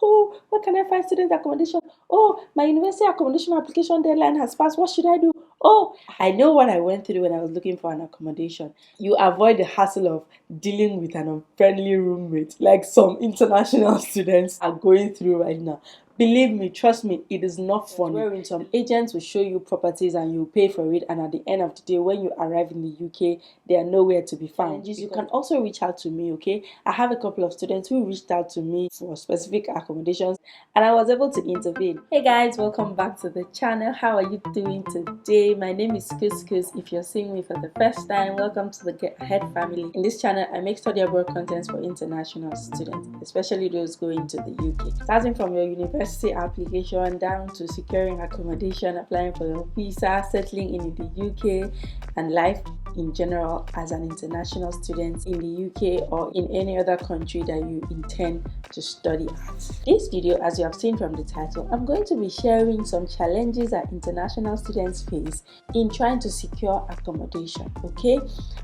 Oh, where can I find student accommodation? Oh, my university accommodation application deadline has passed. What should I do? Oh, I know what I went through when I was looking for an accommodation. You avoid the hassle of dealing with an unfriendly roommate like some international students are going through right now. Believe me, trust me, it is not funny. Wherein some agents will show you properties and you pay for it, and at the end of the day, when you arrive in the UK, they are nowhere to be found. You can also reach out to me, okay? I have a couple of students who reached out to me for specific accommodations, and I was able to intervene. Hey guys, welcome back to the channel. How are you doing today? My name is Kuskus. If you're seeing me for the first time, welcome to the Get Ahead family. In this channel, I make study abroad contents for international students, especially those going to the UK. Starting from your university application down to securing accommodation, applying for your visa, settling in the UK, and life in general as an international student in the UK or in any other country that you intend to study at. This video, as you have seen from the title, I'm going to be sharing some challenges that international students face in trying to secure accommodation. Okay,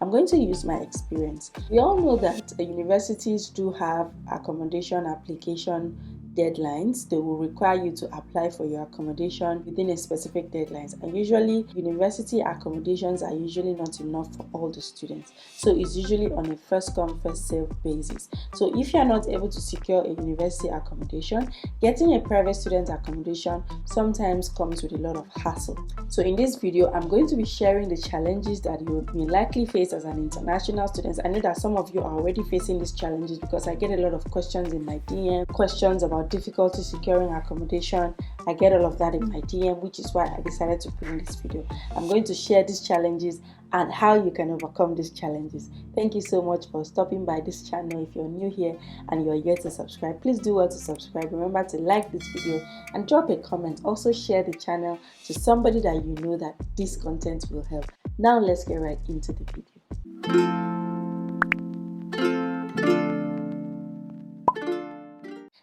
I'm going to use my experience. We all know that universities do have accommodation application deadlines. They will require you to apply for your accommodation within a specific deadlines, and usually university accommodations are usually not enough for all the students, so it's usually on a first come first serve basis. So if you are not able to secure a university accommodation, getting a private student accommodation sometimes comes with a lot of hassle. So in this video, I'm going to be sharing the challenges that you may likely face as an international student. I know that some of you are already facing these challenges because I get a lot of questions in my DM, questions about difficulty securing accommodation. I get all of that in my DM, which is why I decided to put in this video. I'm going to share these challenges and how you can overcome these challenges. Thank you so much for stopping by this channel. If you're new here and you're yet to subscribe, please do well to subscribe. Remember to like this video and drop a comment. Also share the channel to somebody that you know that this content will help. Now let's get right into the video.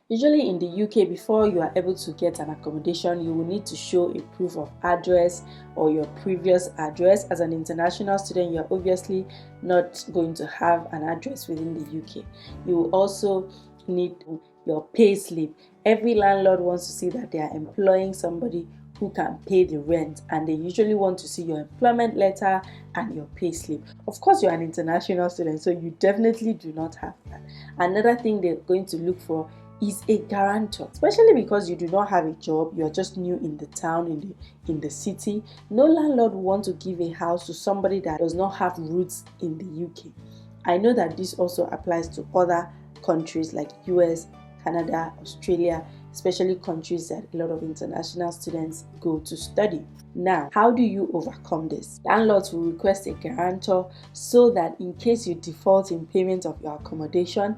Usually in the UK, before you are able to get an accommodation, you will need to show a proof of address or your previous address. As an international student, you are obviously not going to have an address within the UK. You will also need your pay slip. Every landlord wants to see that they are employing somebody who can pay the rent, and they usually want to see your employment letter and your pay slip. Of course, you're an international student, so you definitely do not have that. Another thing they're going to look for is a guarantor, especially because you do not have a job, you're just new in the town, in the city. No landlord will want to give a house to somebody that does not have roots in the UK. I know that this also applies to other countries like US, Canada, Australia, especially countries that a lot of international students go to study. Now, how do you overcome this? Landlords will request a guarantor so that in case you default in payment of your accommodation,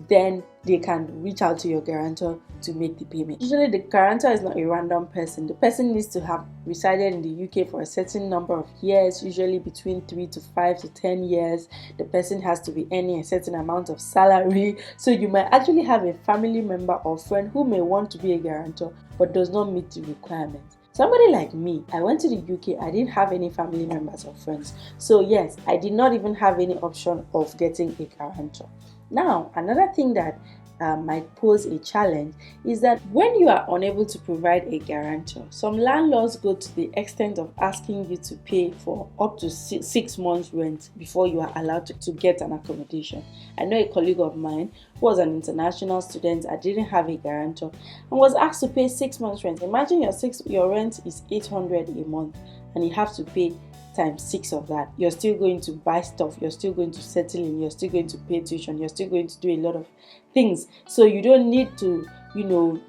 then they can reach out to your guarantor to make the payment. Usually the guarantor is not a random person. The person needs to have resided in the UK for a certain number of years, usually between 3 to 5 to 10 years. The person has to be earning a certain amount of salary. So you might actually have a family member or friend who may want to be a guarantor but does not meet the requirements. Somebody like me, I went to the UK, I didn't have any family members or friends. So yes, I did not even have any option of getting a guarantor. Now, another thing that might pose a challenge is that when you are unable to provide a guarantor, some landlords go to the extent of asking you to pay for up to 6 months rent before you are allowed to get an accommodation. I know a colleague of mine who was an international student, I didn't have a guarantor, and was asked to pay 6 months rent. Imagine your rent is 800 a month and you have to pay times 6 of that. You're still going to buy stuff, you're still going to settle in, you're still going to pay tuition, you're still going to do a lot of things. So you don't need to,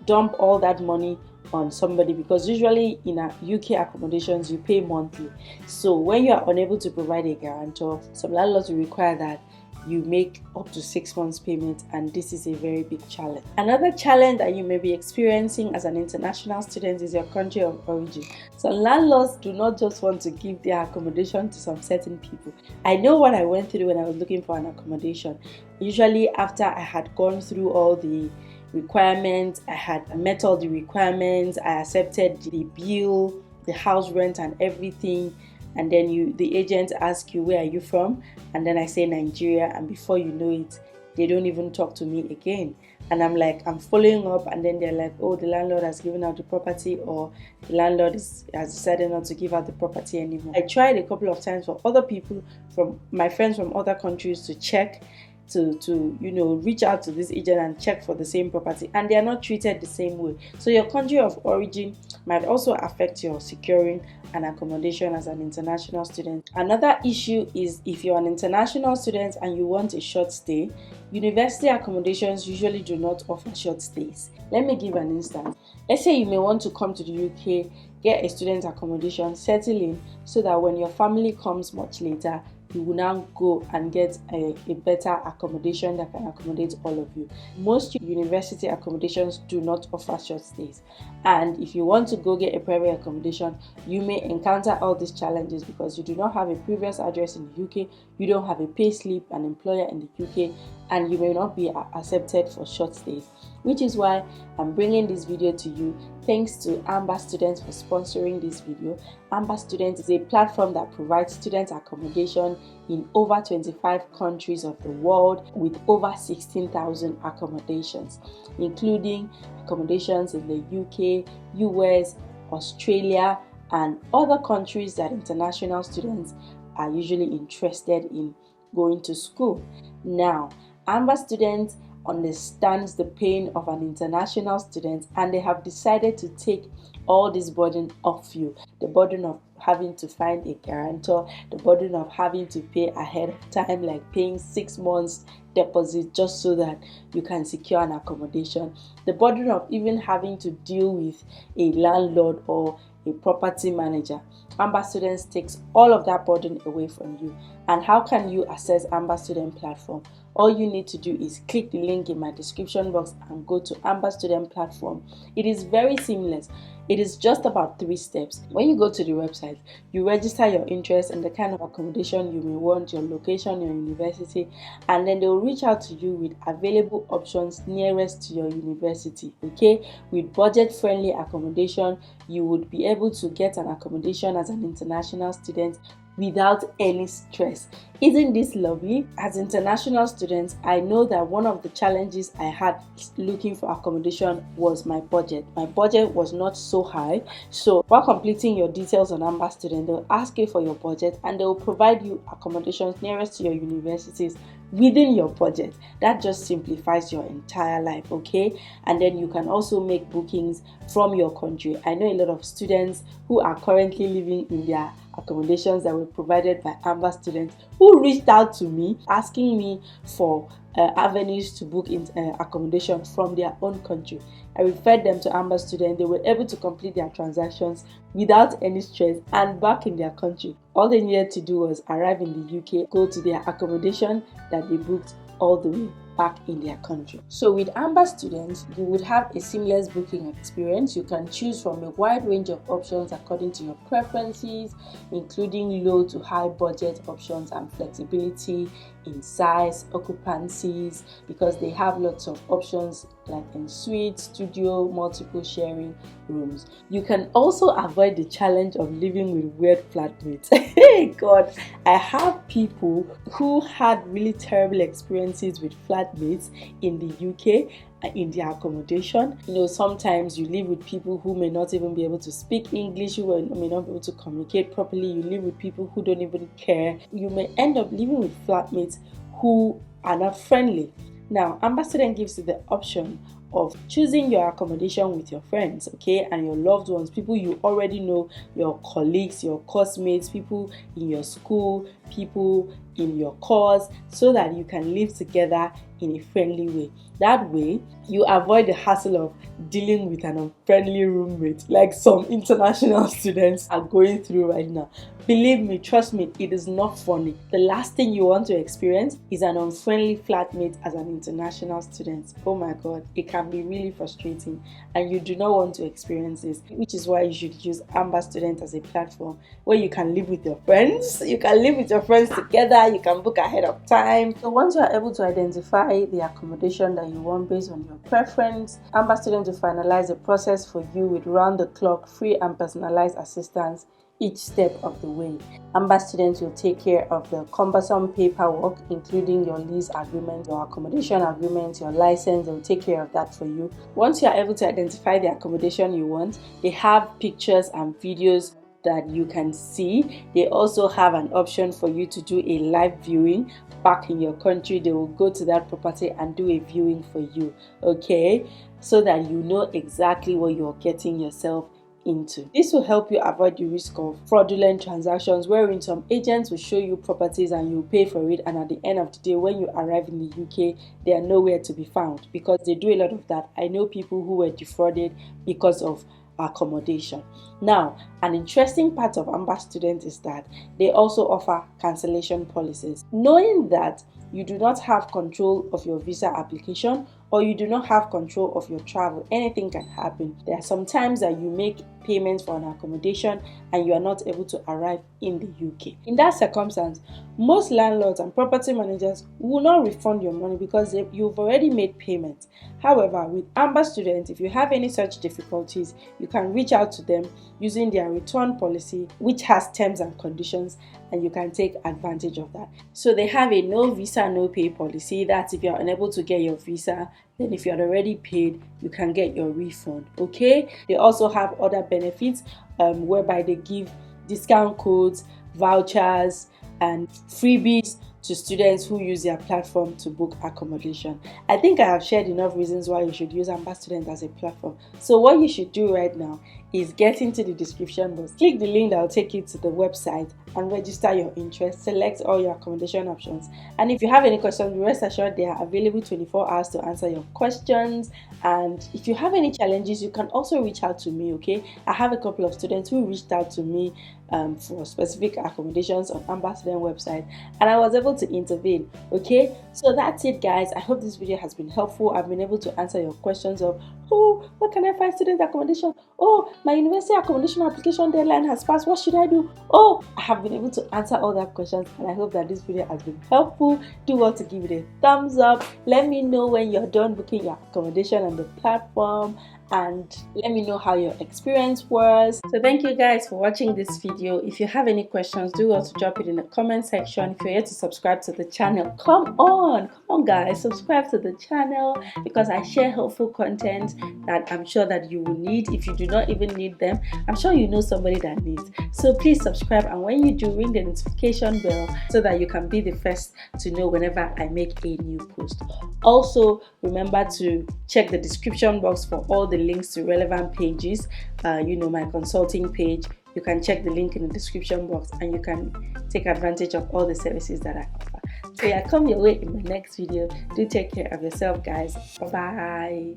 dump all that money on somebody, because usually in UK accommodations you pay monthly. So when you are unable to provide a guarantor, some landlords will require that you make up to 6 months payment, and this is a very big challenge. Another challenge that you may be experiencing as an international student is your country of origin. So landlords do not just want to give their accommodation to some certain people. I know what I went through when I was looking for an accommodation. Usually after I had gone through all the requirements, I had met all the requirements, I accepted the bill, the house rent and everything, and then the agent asks you, where are you from? And then I say Nigeria, and before you know it, they don't even talk to me again. and I'm following up, and then they're like, oh, the landlord has given out the property, or the landlord has decided not to give out the property anymore. I tried a couple of times for other people, from my friends from other countries, to check, to reach out to this agent and check for the same property, and they are not treated the same way. So your country of origin might also affect your securing an accommodation as an international student. Another issue is if you're an international student and you want a short stay, university accommodations usually do not offer short stays. Let me give an instance. Let's say you may want to come to the UK, get a student accommodation, settle in, so that when your family comes much later, you will now go and get a better accommodation that can accommodate all of you. Most university accommodations do not offer short stays, and if you want to go get a private accommodation, you may encounter all these challenges because you do not have a previous address in the UK, you don't have a pay slip, an employer in the UK, and you may not be accepted for short stays. Which is why I'm bringing this video to you. Thanks to AMBERSTUDENT for sponsoring this video. AMBERSTUDENT is a platform that provides student accommodation in over 25 countries of the world with over 16,000 accommodations, including accommodations in the UK, US, Australia, and other countries that international students are usually interested in going to school. Now, AMBERSTUDENT understands the pain of an international student, and they have decided to take all this burden off you. The burden of having to find a guarantor, the burden of having to pay ahead of time, like paying 6 months deposit just so that you can secure an accommodation, the burden of even having to deal with a landlord or a property manager. AMBERSTUDENT takes all of that burden away from you. And how can you access AMBERSTUDENT platform? All you need to do is click the link in my description box and go to AMBERSTUDENT platform. It is very seamless. It is just about 3 steps. When you go to the website, you register your interest and the kind of accommodation you may want, your location, your university, and then they will reach out to you with available options nearest to your university. Okay, with budget-friendly accommodation, you would be able to get an accommodation as an international student without any stress. Isn't this lovely? As international students, I know that one of the challenges I had looking for accommodation was my budget. My budget was not so high. So while completing your details on AMBERSTUDENT, they'll ask you for your budget and they'll provide you accommodations nearest to your universities within your budget. That just simplifies your entire life, okay? And then you can also make bookings from your country. I know a lot of students who are currently living in their accommodations that were provided by AMBERSTUDENT who reached out to me asking me for avenues to book in accommodation from their own country. I referred them to AMBERSTUDENT. They were able to complete their transactions without any stress and back in their country. All they needed to do was arrive in the UK, go to their accommodation that they booked all the way back in their country. So with AMBERSTUDENT, you would have a seamless booking experience. You can choose from a wide range of options according to your preferences, including low to high budget options and flexibility in size, occupancies, because they have lots of options like en suite, studio, multiple sharing rooms. You can also avoid the challenge of living with weird flatmates. Hey God, I have people who had really terrible experiences with flatmates in the UK in their accommodation. Sometimes you live with people who may not even be able to speak English, who may not be able to communicate properly. You live with people who don't even care. You may end up living with flatmates who are not friendly. Now, AMBERSTUDENT gives you the option of choosing your accommodation with your friends, okay, and your loved ones, people you already know, your colleagues, your classmates, people in your school, people in your course, so that you can live together in a friendly way. That way, you avoid the hassle of dealing with an unfriendly roommate like some international students are going through right now. Believe me, trust me, it is not funny. The last thing you want to experience is an unfriendly flatmate as an international student. Oh my God, it can be really frustrating and you do not want to experience this, which is why you should use AMBERSTUDENT as a platform where you can live with your friends. You can live with your friends together. You can book ahead of time. So once you are able to identify the accommodation that you want based on your preference, AMBERSTUDENT will finalize the process for you with round-the-clock free and personalized assistance each step of the way. Amber students will take care of the cumbersome paperwork, including your lease agreement, your accommodation agreement, your license. They'll take care of that for you. Once you are able to identify the accommodation you want, they have pictures and videos that you can see. They also have an option for you to do a live viewing back in your country. They will go to that property and do a viewing for you, okay, so that you know exactly what you're getting yourself into. This will help you avoid the risk of fraudulent transactions wherein some agents will show you properties and you pay for it, and at the end of the day when you arrive in the UK they are nowhere to be found, because they do a lot of that. I know people who were defrauded because of accommodation. Now, an interesting part of Amber Student is that they also offer cancellation policies. Knowing that you do not have control of your visa application or you do not have control of your travel, anything can happen. There are some times that you make payments for an accommodation and you are not able to arrive in the UK. In that circumstance, most landlords and property managers will not refund your money because you've already made payments. However, with Amber Student, if you have any such difficulties, you can reach out to them using their return policy, which has terms and conditions, and you can take advantage of that. So they have a no visa, no pay policy. That's if you're unable to get your visa, then if you had already paid, you can get your refund, okay? They also have other benefits whereby they give discount codes, vouchers, and freebies to students who use their platform to book accommodation. I think I have shared enough reasons why you should use Amber Student as a platform. So what you should do right now is get into the description box, click the link that will take you to the website and register your interest, select all your accommodation options, and if you have any questions, rest assured they are available 24 hours to answer your questions. And if you have any challenges, you can also reach out to me, okay? I have a couple of students who reached out to me for specific accommodations on Amber Student website, and I was able to intervene, okay? So that's it, guys. I hope this video has been helpful. I've been able to answer your questions of, oh, where can I find student accommodation? Oh, my university accommodation application deadline has passed. What should I do? Oh, I have been able to answer all that questions, and I hope that this video has been helpful. Do want to give it a thumbs up. Let me know when you're done booking your accommodation on the platform, and let me know how your experience was. So thank you guys for watching this video. If you have any questions, do also drop it in the comment section. If you're yet to subscribe to the channel, come on guys, subscribe to the channel, because I share helpful content that I'm sure that you will need. If you do not even need them, I'm sure you know somebody that needs. So please subscribe, and when you do, ring the notification bell so that you can be the first to know whenever I make a new post. Also, remember to check the description box for all the links to relevant pages. My consulting page, you can check the link in the description box and you can take advantage of all the services that I offer. So yeah, come your way in my next video. Do take care of yourself, guys. Bye bye.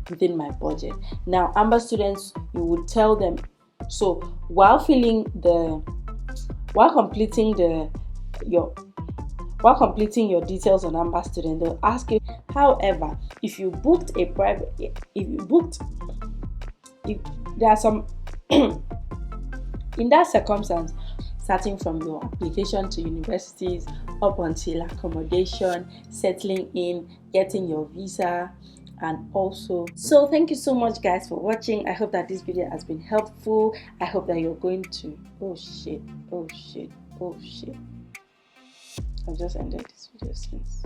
Within my budget. Now, Amber students, you would tell them, so while completing your details on Amber Student, they'll ask you, however, if there are some in that circumstance, starting from your application to universities up until accommodation, settling in, getting your visa, and also, so thank you so much guys for watching. I hope that this video has been helpful. I hope that you're going to oh shit I've just ended this video since